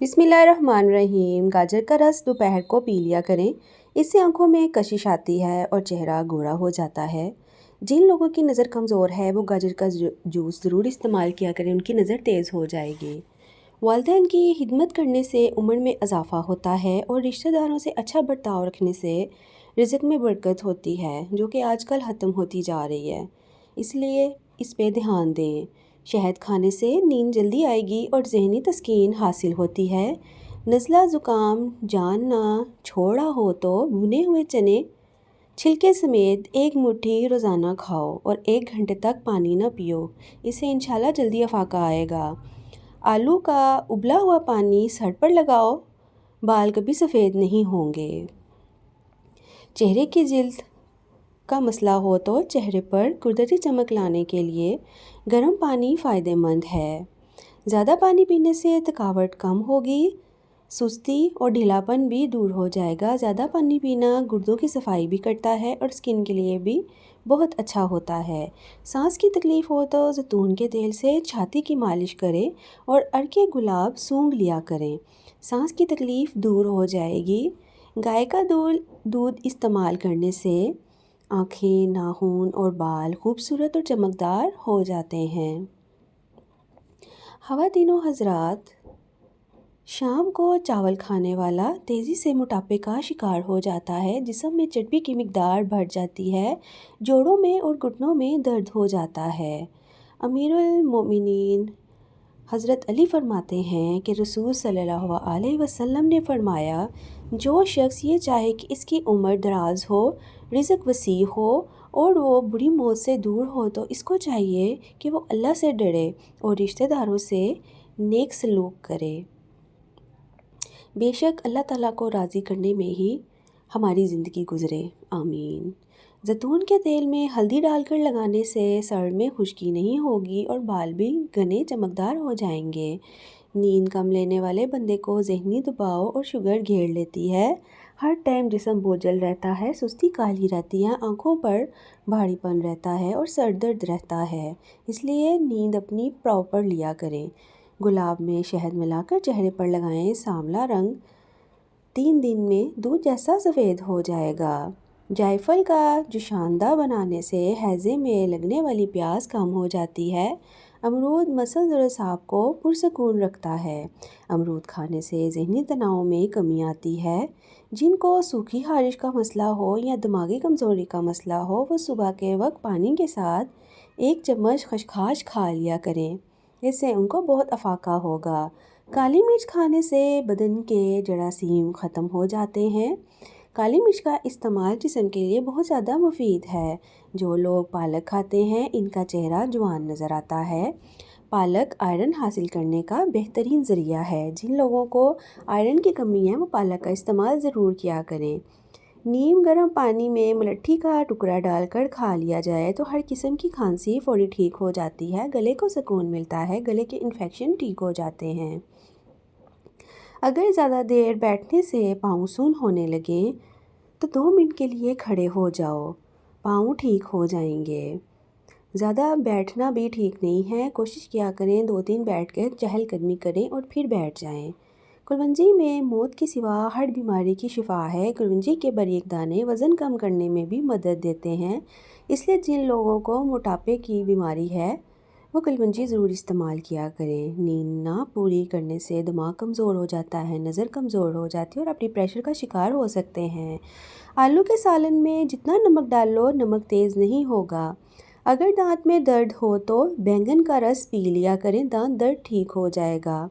بسم اللہ الرحمن الرحیم۔ گاجر کا رس دوپہر کو پی لیا کریں، اس سے آنکھوں میں کشش آتی ہے اور چہرہ گوڑا ہو جاتا ہے۔ جن لوگوں کی نظر کمزور ہے وہ گاجر کا جوس ضرور استعمال کیا کریں، ان کی نظر تیز ہو جائے گی۔ والدین کی خدمت کرنے سے عمر میں اضافہ ہوتا ہے اور رشتہ داروں سے اچھا برتاؤ رکھنے سے رزق میں برکت ہوتی ہے، جو کہ آج کل ختم ہوتی جا رہی ہے، اس لیے اس پہ دھیان دیں۔ شہد کھانے سے نیند جلدی آئے گی اور ذہنی تسکین حاصل ہوتی ہے۔ نزلہ زکام جان نہ چھوڑا ہو تو بھنے ہوئے چنے چھلکے سمیت ایک مٹھی روزانہ کھاؤ اور 1 گھنٹے تک پانی نہ پیو، اس سے انشاءاللہ جلدی افاقہ آئے گا۔ آلو کا ابلا ہوا پانی سر پر لگاؤ، بال کبھی سفید نہیں ہوں گے۔ چہرے کی جلد کا مسئلہ ہو تو چہرے پر قدرتی چمک لانے کے لیے گرم پانی فائدہ مند ہے۔ زیادہ پانی پینے سے تھکاوٹ کم ہوگی، سستی اور ڈھیلا پن بھی دور ہو جائے گا۔ زیادہ پانی پینا گردوں کی صفائی بھی کرتا ہے اور اسکن کے لیے بھی بہت اچھا ہوتا ہے۔ سانس کی تکلیف ہو تو زیتون کے تیل سے چھاتی کی مالش کریں اور عرق گلاب سونگھ لیا کریں، سانس کی تکلیف دور ہو جائے گی۔ گائے کا دودھ استعمال کرنے سے آنکھیں، ناخن اور بال خوبصورت اور چمکدار ہو جاتے ہیں۔ خواتین و حضرات، شام کو چاول کھانے والا تیزی سے موٹاپے کا شکار ہو جاتا ہے، جسم میں چربی کی مقدار بڑھ جاتی ہے، جوڑوں میں اور گھٹنوں میں درد ہو جاتا ہے۔ امیر المومنین حضرت علی فرماتے ہیں کہ رسول صلی اللہ علیہ وسلم نے فرمایا، جو شخص یہ چاہے کہ اس کی عمر دراز ہو، رزق وسیع ہو اور وہ بری موت سے دور ہو، تو اس کو چاہیے کہ وہ اللہ سے ڈرے اور رشتہ داروں سے نیک سلوک کرے۔ بے شک اللہ تعالیٰ کو راضی کرنے میں ہی ہماری زندگی گزرے، آمین۔ زیتون کے تیل میں ہلدی ڈال کر لگانے سے سر میں خشکی نہیں ہوگی اور بال بھی گھنے چمکدار ہو جائیں گے۔ نیند کم لینے والے بندے کو ذہنی دباؤ اور شوگر گھیر لیتی ہے، ہر ٹائم جسم بوجھل رہتا ہے، سستی کالی رہتی ہے، آنکھوں پر بھاری پن رہتا ہے اور سر درد رہتا ہے، اس لیے نیند اپنی پراپر لیا کریں۔ گلاب میں شہد ملا کر چہرے پر لگائیں، سانولا رنگ 3 دن میں دودھ جیسا سفید ہو جائے گا۔ جائفل کا جوشاندہ بنانے سے ہیضے میں لگنے والی پیاس کم ہو جاتی ہے۔ امرود مسلز اور اعصاب کو پرسکون رکھتا ہے۔ امرود کھانے سے ذہنی تناؤ میں کمی آتی ہے۔ جن کو سوکھی خارش کا مسئلہ ہو یا دماغی کمزوری کا مسئلہ ہو، وہ صبح کے وقت پانی کے ساتھ 1 چمچ خشخاش کھا لیا کریں، اس سے ان کو بہت افاقہ ہوگا۔ کالی مرچ کھانے سے بدن کے جراثیم ختم ہو جاتے ہیں۔ کالی مرچ کا استعمال جسم کے لیے بہت زیادہ مفید ہے۔ جو لوگ پالک کھاتے ہیں ان کا چہرہ جوان نظر آتا ہے۔ پالک آئرن حاصل کرنے کا بہترین ذریعہ ہے۔ جن لوگوں کو آئرن کی کمی ہے وہ پالک کا استعمال ضرور کیا کریں۔ نیم گرم پانی میں ملٹھی کا ٹکڑا ڈال کر کھا لیا جائے تو ہر قسم کی کھانسی فوری ٹھیک ہو جاتی ہے، گلے کو سکون ملتا ہے، گلے کے انفیکشن ٹھیک ہو جاتے ہیں۔ اگر زیادہ دیر بیٹھنے سے پاؤں سون ہونے لگیں تو 2 منٹ کے لیے کھڑے ہو جاؤ، پاؤں ٹھیک ہو جائیں گے۔ زیادہ بیٹھنا بھی ٹھیک نہیں ہے، کوشش کیا کریں 2-3 بیٹھ کر چہل قدمی کریں اور پھر بیٹھ جائیں۔ کلونجی میں موت کے سوا ہر بیماری کی شفا ہے۔ کلونجی کے باریک دانے وزن کم کرنے میں بھی مدد دیتے ہیں، اس لیے جن لوگوں کو موٹاپے کی بیماری ہے وہ کلونجی ضرور استعمال کیا کریں۔ نیند نہ پوری کرنے سے دماغ کمزور ہو جاتا ہے، نظر کمزور ہو جاتی ہے اور آپ ڈی پریشر کا شکار ہو سکتے ہیں۔ آلو کے سالن میں جتنا نمک ڈال لو نمک تیز نہیں ہوگا۔ اگر دانت میں درد ہو تو بینگن کا رس پی لیا کریں، دانت درد ٹھیک ہو جائے گا۔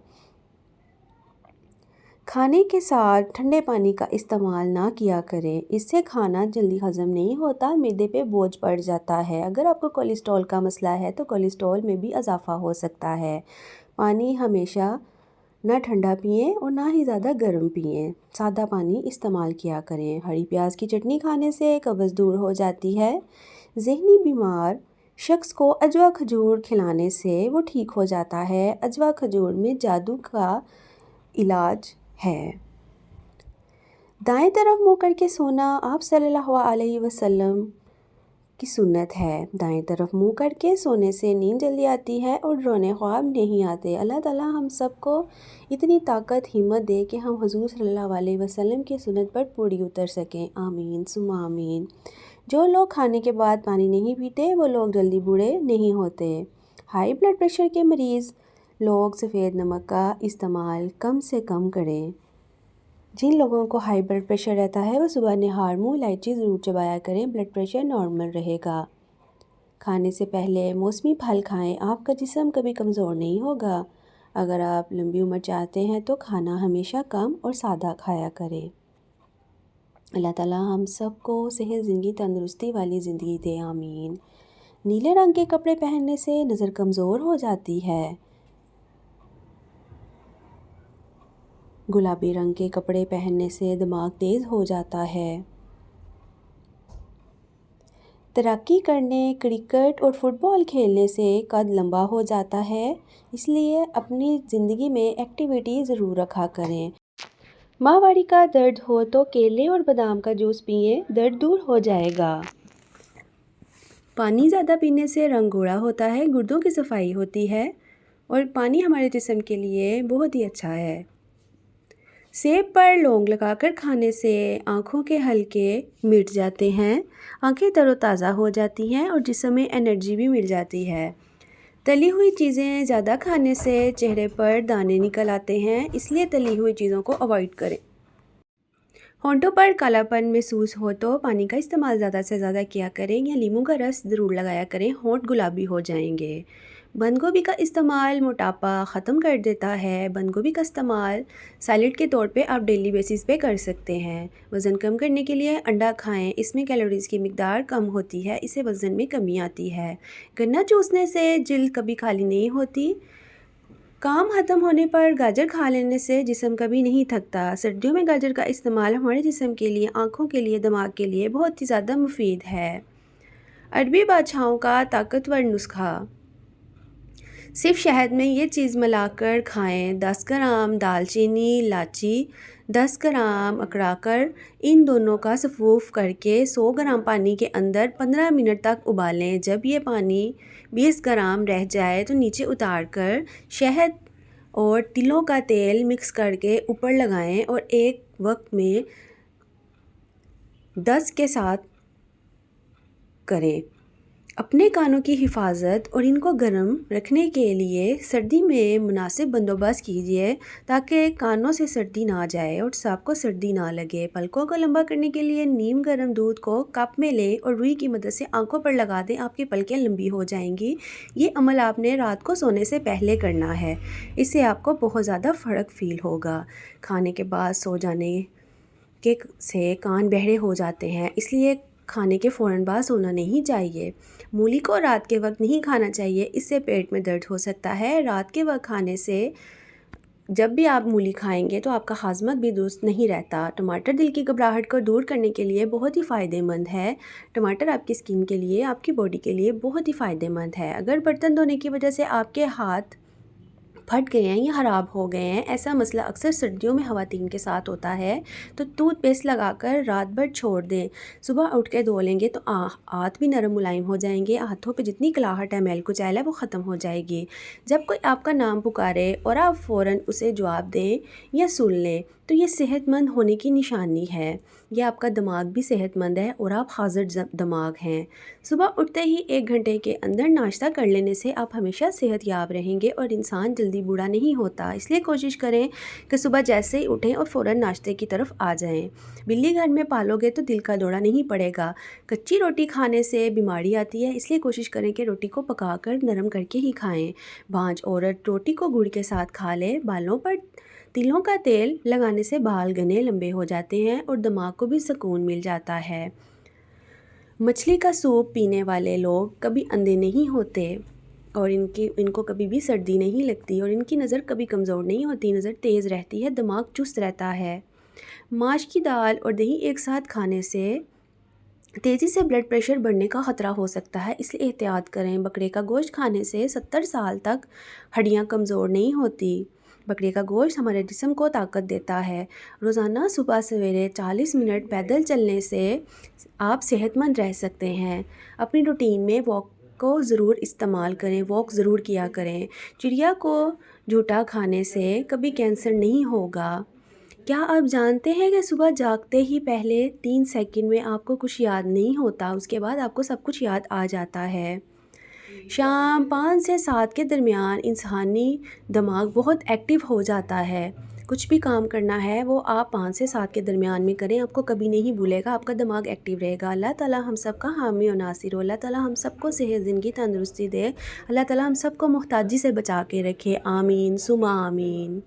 کھانے کے ساتھ ٹھنڈے پانی کا استعمال نہ کیا کریں، اس سے کھانا جلدی ہضم نہیں ہوتا، معدے پہ بوجھ پڑ جاتا ہے۔ اگر آپ کو کولیسٹرول کا مسئلہ ہے تو کولیسٹرول میں بھی اضافہ ہو سکتا ہے۔ پانی ہمیشہ نہ ٹھنڈا پئیں اور نہ ہی زیادہ گرم پئیں، سادہ پانی استعمال کیا کریں۔ ہری پیاز کی چٹنی کھانے سے قبض دور ہو جاتی ہے۔ ذہنی بیمار شخص کو عجوا کھجور کھلانے سے وہ ٹھیک ہو جاتا ہے۔ عجوا کھجور میں جادو کا علاج ہے۔ دائیں طرف منہ کر کے سونا آپ صلی اللہ علیہ وسلم کی سنت ہے۔ دائیں طرف منہ کر کے سونے سے نیند جلدی آتی ہے اور رونے خواب نہیں آتے۔ اللہ تعالیٰ ہم سب کو اتنی طاقت ہمت دے کہ ہم حضور صلی اللہ علیہ وسلم کی سنت پر پوری اتر سکیں، آمین ثم آمین۔ جو لوگ کھانے کے بعد پانی نہیں پیتے وہ لوگ جلدی بوڑھے نہیں ہوتے۔ ہائی بلڈ پریشر کے مریض لوگ سفید نمک کا استعمال کم سے کم کریں۔ جن لوگوں کو ہائی بلڈ پریشر رہتا ہے وہ صبح نہار منہ الائچی ضرور چبایا کریں، بلڈ پریشر نارمل رہے گا۔ کھانے سے پہلے موسمی پھل کھائیں، آپ کا جسم کبھی کمزور نہیں ہوگا۔ اگر آپ لمبی عمر چاہتے ہیں تو کھانا ہمیشہ کم اور سادہ کھایا کریں۔ اللہ تعالیٰ ہم سب کو صحت زندگی تندرستی والی زندگی دے، آمین۔ نیلے رنگ کے کپڑے پہننے سے نظر کمزور ہو جاتی ہے۔ گلابی رنگ کے کپڑے پہننے سے دماغ تیز ہو جاتا ہے۔ تیراکی کرنے، کرکٹ اور فٹ بال کھیلنے سے قد لمبا ہو جاتا ہے، اس لیے اپنی زندگی میں ایکٹیویٹی ضرور رکھا کریں۔ ماہواری کا درد ہو تو کیلے اور بادام کا جوس پئیں، درد دور ہو جائے گا۔ پانی زیادہ پینے سے رنگ گوڑا ہوتا ہے، گردوں کی صفائی ہوتی ہے اور پانی ہمارے جسم کے لیے بہت ہی اچھا ہے۔ سیب پر لونگ لگا کر کھانے سے آنکھوں کے حلقے مٹ جاتے ہیں، آنکھیں تر و تازہ ہو جاتی ہیں اور جسم میں انرجی بھی مل جاتی ہے۔ تلی ہوئی چیزیں زیادہ کھانے سے چہرے پر دانے نکل آتے ہیں، اس لیے تلی ہوئی چیزوں کو اوائڈ کریں۔ ہونٹوں پر کالا پن محسوس ہو تو پانی کا استعمال زیادہ سے زیادہ کیا کریں یا لیموں کا رس ضرور لگایا کریں، ہونٹ گلابی ہو جائیں گے۔ بند گوبھی کا استعمال موٹاپا ختم کر دیتا ہے۔ بند گوبھی کا استعمال سیلیڈ کے طور پہ آپ ڈیلی بیسس پہ کر سکتے ہیں۔ وزن کم کرنے کے لیے انڈا کھائیں، اس میں کیلوریز کی مقدار کم ہوتی ہے، اس سے وزن میں کمی آتی ہے۔ گنا چوسنے سے جلد کبھی خالی نہیں ہوتی۔ کام ختم ہونے پر گاجر کھا لینے سے جسم کبھی نہیں تھکتا۔ سردیوں میں گاجر کا استعمال ہمارے جسم کے لیے، آنکھوں کے لیے، دماغ کے لیے بہت ہی زیادہ مفید ہے۔ عربی بادشاہوں کا طاقتور نسخہ۔ صرف شہد میں یہ چیز ملا کر کھائیں۔ 10 گرام دال چینی، الائچی، 10 گرام اکڑاکر، ان دونوں کا سفوف کر کے 100 گرام پانی کے اندر 15 منٹ تک ابالیں۔ جب یہ پانی 20 گرام رہ جائے تو نیچے اتار کر شہد اور تلوں کا تیل مکس کر کے اوپر لگائیں اور ایک وقت میں 10 کے ساتھ کریں۔ اپنے کانوں کی حفاظت اور ان کو گرم رکھنے کے لیے سردی میں مناسب بندوبست کیجیے تاکہ کانوں سے سردی نہ جائے اور سانپ کو سردی نہ لگے۔ پلکوں کو لمبا کرنے کے لیے نیم گرم دودھ کو کپ میں لیں اور روئی کی مدد سے آنکھوں پر لگا دیں، آپ کی پلکیں لمبی ہو جائیں گی۔ یہ عمل آپ نے رات کو سونے سے پہلے کرنا ہے، اس سے آپ کو بہت زیادہ فرق فیل ہوگا۔ کھانے کے بعد سو جانے سے کان بہرے ہو جاتے ہیں، اس لیے کھانے کے فوراً بعد سونا نہیں چاہیے۔ مولی کو رات کے وقت نہیں کھانا چاہیے، اس سے پیٹ میں درد ہو سکتا ہے۔ رات کے وقت کھانے سے جب بھی آپ مولی کھائیں گے تو آپ کا ہاضمہ بھی درست نہیں رہتا۔ ٹماٹر دل کی گھبراہٹ کو دور کرنے کے لیے بہت ہی فائدہ مند ہے۔ ٹماٹر آپ کی اسکن کے لیے، آپ کی باڈی کے لیے بہت ہی فائدہ مند ہے۔ اگر برتن دھونے کی وجہ سے آپ کے ہاتھ پھٹ گئے ہیں یا خراب ہو گئے ہیں، ایسا مسئلہ اکثر سردیوں میں خواتین کے ساتھ ہوتا ہے، تو ٹوتھ پیسٹ لگا کر رات بھر چھوڑ دیں۔ صبح اٹھ کے دھو لیں گے تو ہاتھ بھی نرم ملائم ہو جائیں گے، ہاتھوں پہ جتنی کلاہٹ ہے، میل کچیل ہے، وہ ختم ہو جائے گی۔ جب کوئی آپ کا نام پکارے اور آپ فوراً اسے جواب دیں یا سن لیں تو یہ صحت مند ہونے کی نشانی ہے۔ یہ آپ کا دماغ بھی صحت مند ہے اور آپ حاضر دماغ ہیں۔ صبح اٹھتے ہی 1 گھنٹے کے اندر ناشتہ کر لینے سے آپ ہمیشہ صحت یاب رہیں گے اور انسان جلدی بوڑھا نہیں ہوتا۔ اس لیے کوشش کریں کہ صبح جیسے ہی اٹھیں اور فوراً ناشتے کی طرف آ جائیں۔ بلی گھر میں پالو گے تو دل کا دورہ نہیں پڑے گا۔ کچی روٹی کھانے سے بیماری آتی ہے، اس لیے کوشش کریں کہ روٹی کو پکا کر نرم کر کے ہی کھائیں۔ بانجھ عورت روٹی کو گڑ کے ساتھ کھا لے۔ بالوں پر تلوں کا تیل لگانے سے بال گھنے لمبے ہو جاتے ہیں اور دماغ کو بھی سکون مل جاتا ہے۔ مچھلی کا سوپ پینے والے لوگ کبھی اندھے نہیں ہوتے اور ان کو کبھی بھی سردی نہیں لگتی اور ان کی نظر کبھی کمزور نہیں ہوتی، نظر تیز رہتی ہے، دماغ چست رہتا ہے۔ ماش کی دال اور دہی ایک ساتھ کھانے سے تیزی سے بلڈ پریشر بڑھنے کا خطرہ ہو سکتا ہے، اس لیے احتیاط کریں۔ بکرے کا گوشت کھانے سے 70 سال تک ہڈیاں کمزور نہیں ہوتی۔ بکری کا گوشت ہمارے جسم کو طاقت دیتا ہے۔ روزانہ صبح سویرے 40 منٹ پیدل چلنے سے آپ صحت مند رہ سکتے ہیں۔ اپنی روٹین میں واک کو ضرور استعمال کریں، واک ضرور کیا کریں۔ چڑیا کو جھوٹا کھانے سے کبھی کینسر نہیں ہوگا۔ کیا آپ جانتے ہیں کہ صبح جاگتے ہی پہلے 3 سیکنڈ میں آپ کو کچھ یاد نہیں ہوتا، اس کے بعد آپ کو سب کچھ یاد آ جاتا ہے۔ شام 5 سے 7 کے درمیان انسانی دماغ بہت ایکٹیو ہو جاتا ہے۔ کچھ بھی کام کرنا ہے وہ آپ 5 سے 7 کے درمیان میں کریں، آپ کو کبھی نہیں بھولے گا، آپ کا دماغ ایکٹیو رہے گا۔ اللہ تعالیٰ ہم سب کا حامی و ناصر ہو، اللہ تعالیٰ ہم سب کو صحت زندگی تندرستی دے، اللہ تعالیٰ ہم سب کو محتاجی سے بچا کے رکھے، آمین ثم آمین۔